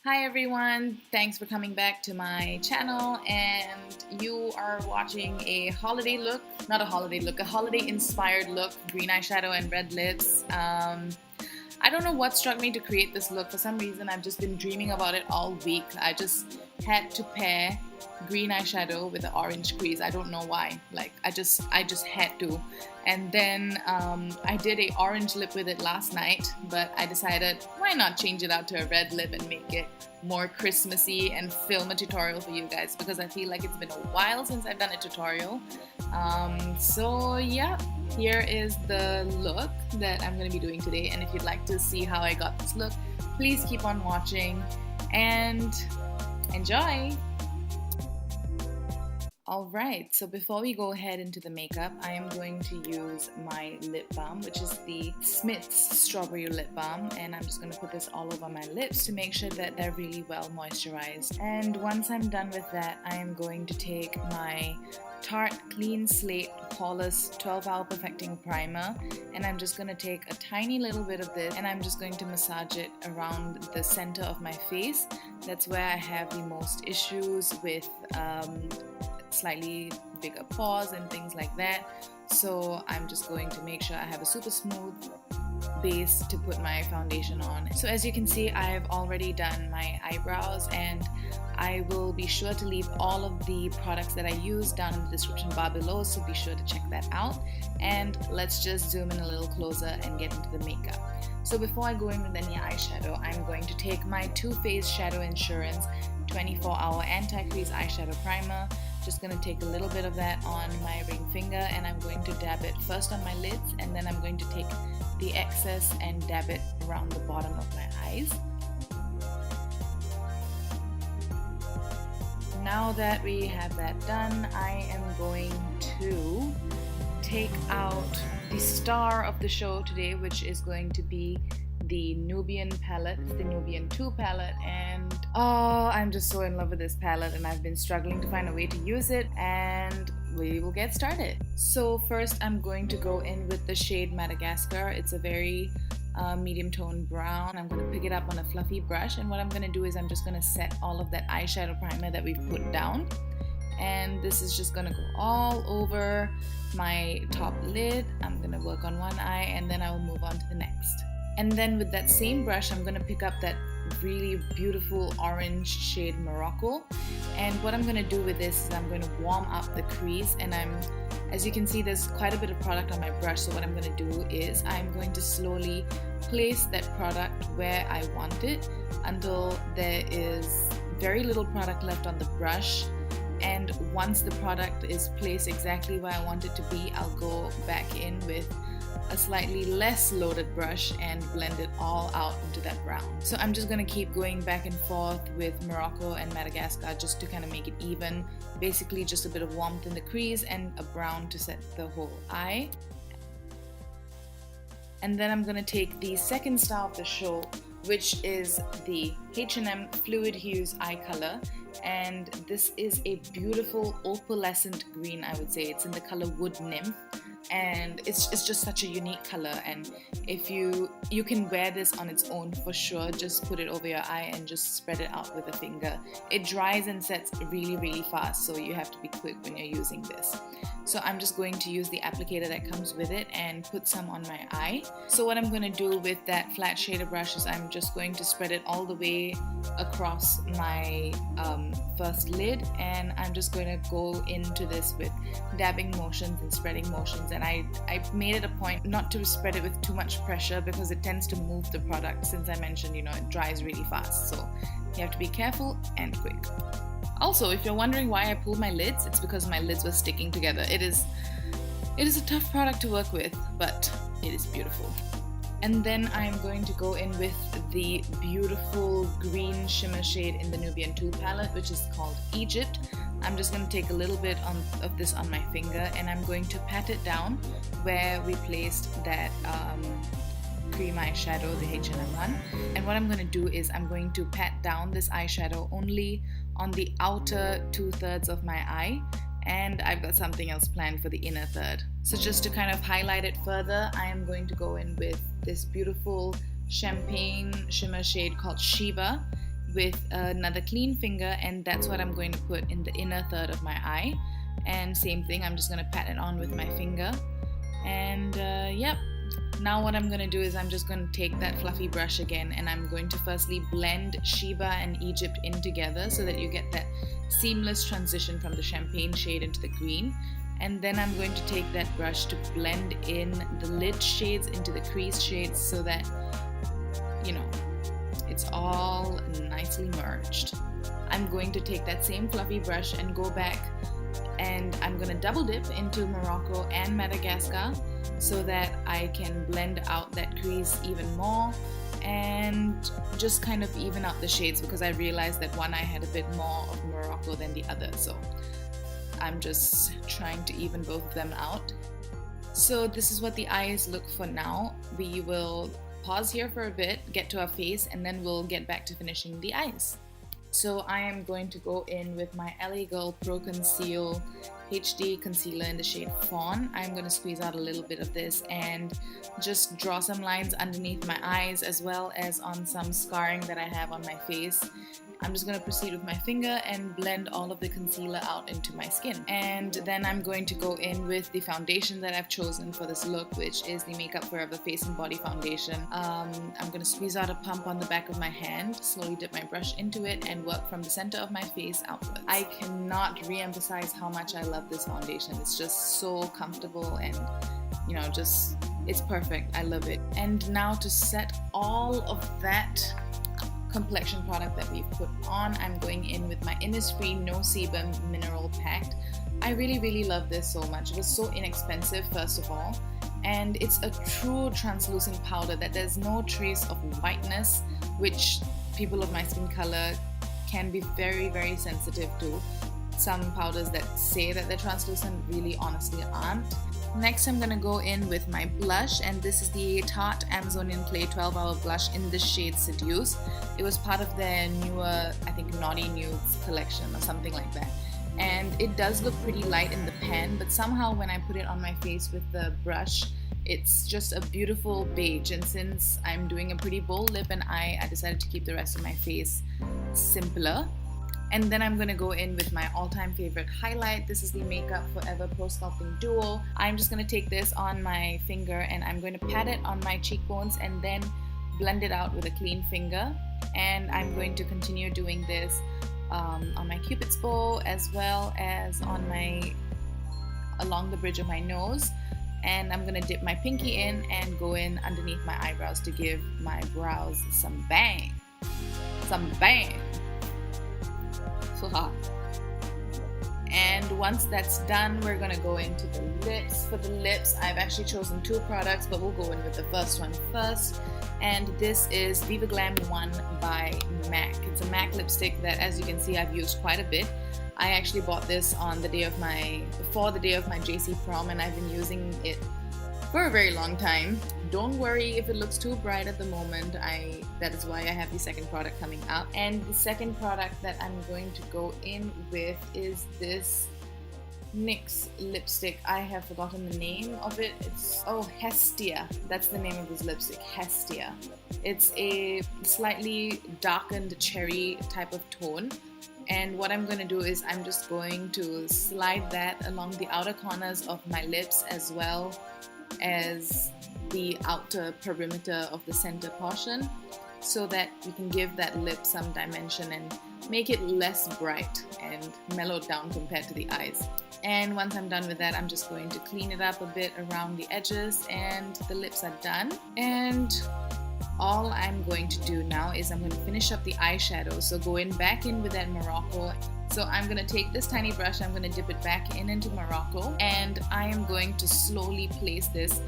Hi everyone, thanks for coming back to my channel, and you are watching a holiday look, not a holiday look, a holiday inspired look, green eyeshadow and red lips. I don't know what struck me to create this look. For some reason I've just been dreaming about it all week. I just had to pair green eyeshadow with the orange crease. I don't know why, like I just had to. And then I did a orange lip with it last night, but I decided why not change it out to a red lip and make it more Christmassy and film a tutorial for you guys, because I feel like it's been a while since I've done a tutorial. So yeah, here is the look that I'm going to be doing today, and if you'd like to see how I got this look, please keep on watching and enjoy! Alright, so before we go ahead into the makeup, I am going to use my lip balm, which is the Smith's Strawberry Lip Balm, and I'm just going to put this all over my lips to make sure that they're really well moisturized. And once I'm done with that, I am going to take my Tarte Clean Slate Poreless 12-Hour Perfecting Primer, and I'm just going to take a tiny little bit of this and I'm just going to massage it around the center of my face. That's where I have the most issues with slightly bigger pores and things like that. So I'm just going to make sure I have a super smooth base to put my foundation on. So as you can see, I have already done my eyebrows, and I will be sure to leave all of the products that I use down in the description bar below, so be sure to check that out. And let's just zoom in a little closer and get into the makeup. So before I go in with any eyeshadow, I'm going to take my Too Faced Shadow Insurance 24-Hour Anti-Crease Eyeshadow Primer. Just going to take a little bit of that on my ring finger, and I'm going to dab it first on my lids, and then I'm going to take the excess and dab it around the bottom of my eyes. Now that we have that done, I am going to take out the star of the show today, which is going to be the Nubian palette. It's the Nubian 2 palette, and oh, I'm just so in love with this palette, and I've been struggling to find a way to use it, and we will get started. So first I'm going to go in with the shade Madagascar. It's a very medium tone brown. I'm going to pick it up on a fluffy brush, and what I'm going to do is I'm just going to set all of that eyeshadow primer that we've put down, and this is just going to go all over my top lid. I'm going to work on one eye, and then I will move on to the next. And then with that same brush, I'm going to pick up that really beautiful orange shade Morocco. And what I'm going to do with this is I'm going to warm up the crease, and as you can see, there's quite a bit of product on my brush. So what I'm going to do is I'm going to slowly place that product where I want it until there is very little product left on the brush. And once the product is placed exactly where I want it to be, I'll go back in with a slightly less loaded brush and blend it all out into that brown. So I'm just going to keep going back and forth with Morocco and Madagascar just to kind of make it even. Basically just a bit of warmth in the crease and a brown to set the whole eye. And then I'm going to take the second star of the show, which is the H&M Fluid Hues eye color, and this is a beautiful opalescent green, I would say. It's in the color Wood Nymph, and it's just such a unique color, and if you can wear this on its own for sure. Just put it over your eye and just spread it out with a finger. It dries and sets really fast, so you have to be quick when you're using this. So I'm just going to use the applicator that comes with it and put some on my eye. So what I'm going to do with that flat shader brush is I'm just going to spread it all the way across my first lid, and I'm just going to go into this with dabbing motions and spreading motions. And I made it a point not to spread it with too much pressure because it tends to move the product, since I mentioned, it dries really fast. So you have to be careful and quick. Also, if you're wondering why I pulled my lids, it's because my lids were sticking together. It is a tough product to work with, but it is beautiful. And then I'm going to go in with the beautiful green shimmer shade in the Nubian 2 palette, which is called Egypt. I'm just going to take a little bit of this on my finger, and I'm going to pat it down where we placed that cream eyeshadow, the H&M one. And what I'm going to do is I'm going to pat down this eyeshadow only on the outer 2/3 of my eye, and I've got something else planned for the inner third. So just to kind of highlight it further, I am going to go in with this beautiful champagne shimmer shade called Sheba. with another clean finger, and that's what I'm going to put in the inner third of my eye. And same thing, I'm just going to pat it on with my finger. And yep, now what I'm going to do is I'm just going to take that fluffy brush again, and I'm going to firstly blend Sheba and Egypt in together so that you get that seamless transition from the champagne shade into the green. And then I'm going to take that brush to blend in the lid shades into the crease shades so that, you know, it's all nicely merged. I'm going to take that same fluffy brush and go back, and I'm going to double dip into Morocco and Madagascar so that I can blend out that crease even more and just kind of even out the shades, because I realized that one eye had a bit more of Morocco than the other, so I'm just trying to even both of them out. So this is what the eyes look for now. We will pause here for a bit, get to our face, and then we'll get back to finishing the eyes. So I am going to go in with my LA Girl Pro Conceal HD Concealer in the shade Fawn. I'm going to squeeze out a little bit of this and just draw some lines underneath my eyes as well as on some scarring that I have on my face. I'm just going to proceed with my finger and blend all of the concealer out into my skin. And then I'm going to go in with the foundation that I've chosen for this look, which is the Makeup Forever Face and Body Foundation. I'm going to squeeze out a pump on the back of my hand, slowly dip my brush into it, and work from the center of my face outwards. I cannot re-emphasize how much I love this foundation. It's just so comfortable and, you know, just, it's perfect. I love it. And now to set all of that complexion product that we've put on, I'm going in with my Innisfree No Sebum Mineral Pact. I really love this so much. It was so inexpensive, first of all, and it's a true translucent powder that there's no trace of whiteness, which people of my skin color can be very sensitive to. Some powders that say that they're translucent really honestly aren't. Next, I'm going to go in with my blush, and this is the Tarte Amazonian Clay 12-Hour Blush in the shade Seduce. It was part of their newer, I think, Naughty Nudes collection or something like that. And it does look pretty light in the pan, but somehow when I put it on my face with the brush, it's just a beautiful beige. And since I'm doing a pretty bold lip and eye, I decided to keep the rest of my face simpler. And then I'm going to go in with my all-time favorite highlight. This is the Makeup Forever Pro Sculpting Duo. I'm just going to take this on my finger and I'm going to pat it on my cheekbones and then blend it out with a clean finger. And I'm going to continue doing this on my Cupid's bow as well as on along the bridge of my nose. And I'm going to dip my pinky in and go in underneath my eyebrows to give my brows some bang. Some bang. So hot. And once that's done, we're gonna go into the lips. For the lips, I've actually chosen two products, but we'll go in with the first one first. And this is Viva Glam 1 by MAC. It's a MAC lipstick that, as you can see, I've used quite a bit. I actually bought this on the day of before the day of my JC prom, and I've been using it for a very long time. Don't worry if it looks too bright at the moment. That is why I have the second product coming up. And the second product that I'm going to go in with is this NYX lipstick. I have forgotten the name of it. Hestia. That's the name of this lipstick, Hestia. It's a slightly darkened cherry type of tone. And what I'm going to do is I'm just going to slide that along the outer corners of my lips as well as the outer perimeter of the center portion, so that we can give that lip some dimension and make it less bright and mellowed down compared to the eyes. And once I'm done with that, I'm just going to clean it up a bit around the edges, and the lips are done. And all I'm going to do now is I'm going to finish up the eyeshadow. So go back in with that Morocco. So I'm going to take this tiny brush, I'm going to dip it back into Morocco, and I am going to slowly place this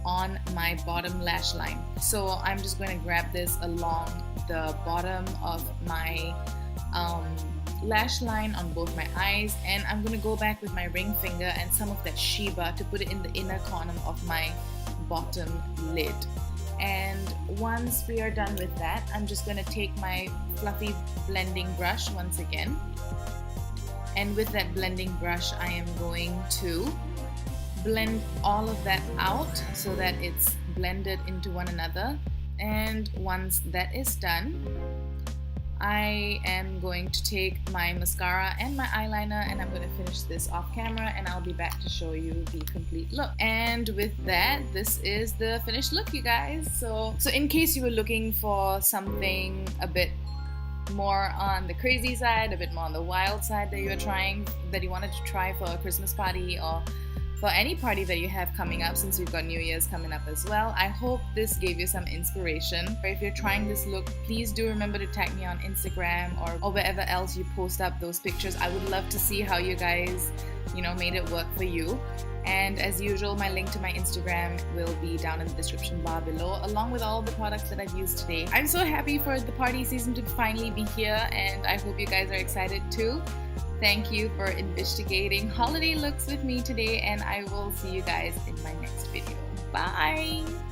on my bottom lash line. So I'm just going to grab this along the bottom of my lash line on both my eyes, and I'm going to go back with my ring finger and some of that Sheba to put it in the inner corner of my bottom lid. And once we are done with that, I'm just going to take my fluffy blending brush once again, and with that blending brush I am going to blend all of that out so that it's blended into one another. And once that is done, I am going to take my mascara and my eyeliner and I'm going to finish this off camera and I'll be back to show you the complete look. And with that, this is the finished look, you guys. So in case you were looking for something a bit more on the crazy side, a bit more on the wild side that you wanted to try for a Christmas party or for any party that you have coming up, since we've got New Year's coming up as well, I hope this gave you some inspiration. If you're trying this look, please do remember to tag me on Instagram or wherever else you post up those pictures. I would love to see how you guys, made it work for you. And as usual, my link to my Instagram will be down in the description bar below, along with all the products that I've used today. I'm so happy for the party season to finally be here, and I hope you guys are excited too. Thank you for investigating holiday looks with me today, and I will see you guys in my next video. Bye!